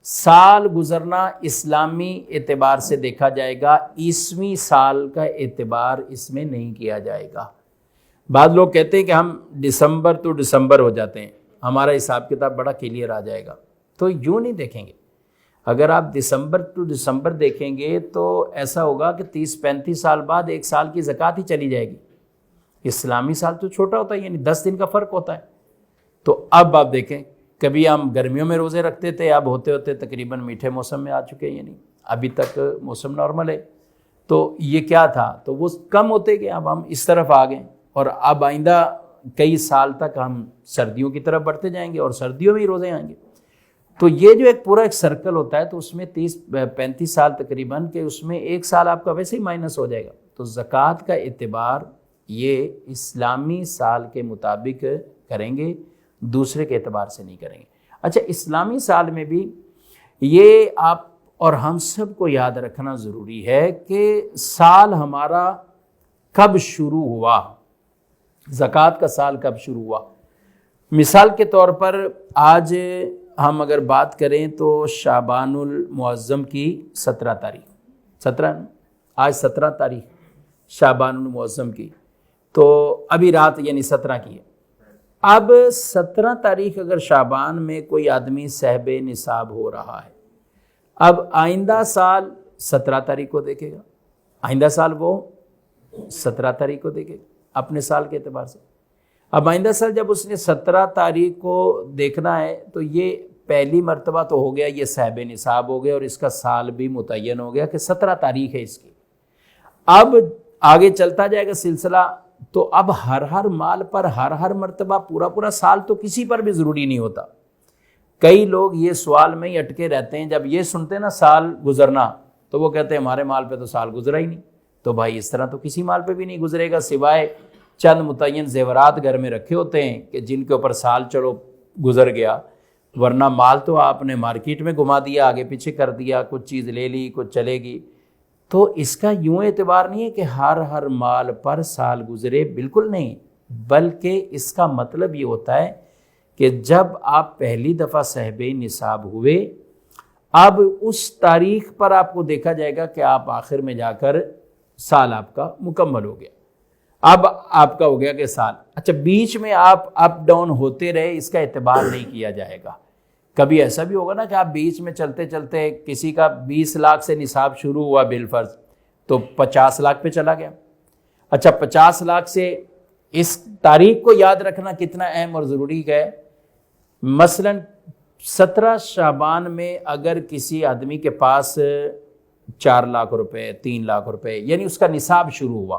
سال گزرنا اسلامی اعتبار سے دیکھا جائے گا، عیسوی سال کا اعتبار اس میں نہیں کیا جائے گا۔ بعض لوگ کہتے ہیں کہ ہم دسمبر تو دسمبر ہو جاتے ہیں، ہمارا حساب کتاب بڑا کلیئر آ جائے گا، تو یوں نہیں دیکھیں گے۔ اگر آپ دسمبر ٹو دسمبر دیکھیں گے تو ایسا ہوگا کہ 30-35 سال بعد ایک سال کی زکوٰۃ ہی چلی جائے گی۔ اسلامی سال تو چھوٹا ہوتا ہے، یعنی 10 دن کا فرق ہوتا ہے۔ تو اب آپ دیکھیں، کبھی ہم گرمیوں میں روزے رکھتے تھے، اب ہوتے ہوتے تقریباً میٹھے موسم میں آ چکے ہیں، یعنی ابھی تک موسم نارمل ہے۔ تو یہ کیا تھا، تو وہ کم ہوتے گئے، اب ہم اس طرف آ گئے، اور اب آئندہ کئی سال تک ہم سردیوں کی طرف بڑھتے جائیں گے اور سردیوں میں ہی روزے آئیں گے۔ تو یہ جو ایک پورا ایک سرکل ہوتا ہے، تو اس میں 30-35 سال تقریباً، کہ اس میں ایک سال آپ کا ویسے ہی مائنس ہو جائے گا۔ تو زکوٰۃ کا اعتبار یہ اسلامی سال کے مطابق کریں گے، دوسرے کے اعتبار سے نہیں کریں گے۔ اچھا، اسلامی سال میں بھی یہ آپ اور ہم سب کو یاد رکھنا ضروری ہے کہ سال ہمارا کب شروع ہوا، زکوٰۃ کا سال کب شروع ہوا۔ مثال کے طور پر آج ہم اگر بات کریں تو شعبان المعظم کی 17 تاریخ، آج 17 تاریخ شعبان المعظم کی، تو ابھی رات یعنی 17 کی ہے۔ اب 17 تاریخ اگر شعبان میں کوئی آدمی صاحب نصاب ہو رہا ہے، اب آئندہ سال 17 تاریخ کو دیکھے گا، آئندہ سال وہ 17 تاریخ کو دیکھے گا اپنے سال کے اعتبار سے۔ اب آئندہ سال جب اس نے 17 تاریخ کو دیکھنا ہے تو یہ پہلی مرتبہ تو ہو گیا، یہ صاحب نصاب ہو گیا اور اس کا سال بھی متعین ہو گیا کہ 17 تاریخ ہے اس کی۔ اب آگے چلتا جائے گا سلسلہ، تو اب ہر مال پر ہر مرتبہ پورا سال تو کسی پر بھی ضروری نہیں ہوتا۔ کئی لوگ یہ سوال میں ہی اٹکے رہتے ہیں، جب یہ سنتے نا سال گزرنا تو وہ کہتے ہیں ہمارے مال پہ تو سال گزرا ہی نہیں۔ تو بھائی اس طرح تو کسی مال پہ بھی نہیں گزرے گا، سوائے چند متعین زیورات گھر میں رکھے ہوتے ہیں کہ جن کے اوپر سال چلو گزر گیا، ورنہ مال تو آپ نے مارکیٹ میں گھما دیا، آگے پیچھے کر دیا، کچھ چیز لے لی، کچھ چلے گی۔ تو اس کا یوں اعتبار نہیں ہے کہ ہر مال پر سال گزرے، بالکل نہیں، بلکہ اس کا مطلب یہ ہوتا ہے کہ جب آپ پہلی دفعہ صاحب نصاب ہوئے، اب اس تاریخ پر آپ کو دیکھا جائے گا کہ آپ آخر میں جا کر سال آپ کا مکمل ہو گیا، اب آپ کا ہو گیا کہ سال۔ اچھا، بیچ میں آپ اپ ڈاؤن ہوتے رہے، اس کا اعتبار نہیں کیا جائے گا۔ کبھی ایسا بھی ہوگا نا کہ آپ بیچ میں چلتے چلتے کسی کا 20 لاکھ سے نصاب شروع ہوا بالفرض، تو 50 لاکھ پہ چلا گیا۔ اچھا، 50 لاکھ سے اس تاریخ کو یاد رکھنا کتنا اہم اور ضروری ہے۔ مثلا 17 شعبان میں اگر کسی آدمی کے پاس 4 لاکھ روپے، 3 لاکھ روپے، یعنی اس کا نصاب شروع ہوا،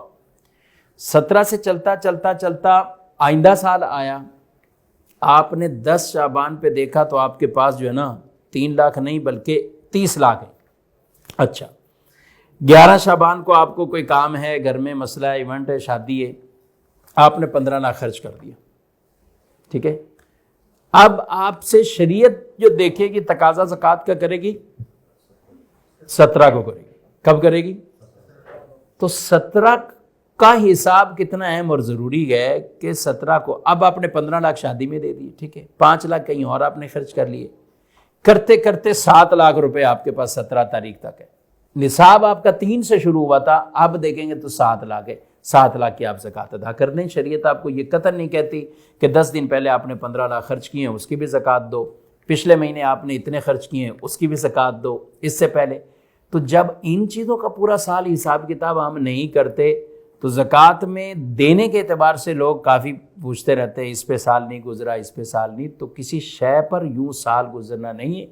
17 سے چلتا آئندہ سال آیا، آپ نے 10 شعبان پہ دیکھا تو آپ کے پاس جو ہے نا 3 لاکھ نہیں بلکہ 30 لاکھ ہے۔ اچھا، 11 شعبان کو آپ کو کوئی کام ہے، گھر میں مسئلہ ہے، ایونٹ ہے، شادی ہے، آپ نے 15 لاکھ خرچ کر دیا، ٹھیک ہے۔ اب آپ سے شریعت جو دیکھے گی تقاضا زکوٰۃ کا کرے گی 17 کو کرے گی۔ کب کرے گی؟ تو 17 کا حساب کتنا اہم اور ضروری ہے کہ 17 کو، اب آپ نے 15 لاکھ شادی میں دے دیے، ٹھیک ہے، 5 لاکھ کہیں اور آپ نے خرچ کر لیے، کرتے کرتے 7 لاکھ روپے آپ کے پاس 17 تاریخ تک ہے۔ نصاب آپ کا 3 سے شروع ہوا تھا، اب دیکھیں گے تو 7 لاکھ ہے، 7 لاکھ کی آپ زکوٰۃ ادا کر دیں۔ شریعت آپ کو یہ قطعاً نہیں کہتی کہ 10 دن پہلے آپ نے 15 لاکھ خرچ کیے ہیں اس کی بھی زکوٰۃ دو، پچھلے مہینے آپ نے اتنے خرچ کیے ہیں اس کی بھی زکوٰۃ دو، اس سے پہلے۔ تو جب ان چیزوں کا پورا سال حساب کتاب ہم نہیں کرتے تو زکوٰۃ میں دینے کے اعتبار سے لوگ کافی پوچھتے رہتے ہیں، اس پہ سال نہیں گزرا، اس پہ سال نہیں۔ تو کسی شے پر یوں سال گزرنا نہیں ہے،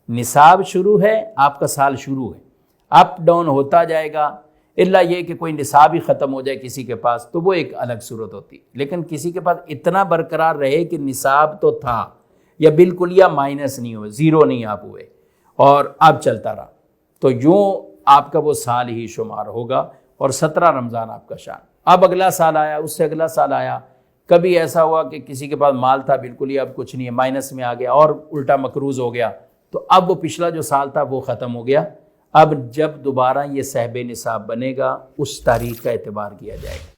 نصاب شروع ہے، آپ کا سال شروع ہے، اپ ڈاؤن ہوتا جائے گا، الا یہ کہ کوئی نصاب ہی ختم ہو جائے کسی کے پاس تو وہ ایک الگ صورت ہوتی، لیکن کسی کے پاس اتنا برقرار رہے کہ نصاب تو تھا، یا بالکل یا مائنس نہیں ہوئے، زیرو نہیں آپ ہوئے اور اب چلتا رہا، تو یوں آپ کا وہ سال ہی شمار ہوگا، اور 17 رمضان آپ کا شان۔ اب اگلا سال آیا، اس سے اگلا سال آیا، کبھی ایسا ہوا کہ کسی کے پاس مال تھا بالکل ہی اب کچھ نہیں ہے، مائنس میں آ گیا اور الٹا مقروض ہو گیا، تو اب وہ پچھلا جو سال تھا وہ ختم ہو گیا۔ اب جب دوبارہ یہ صاحب نصاب بنے گا اس تاریخ کا اعتبار کیا جائے گا۔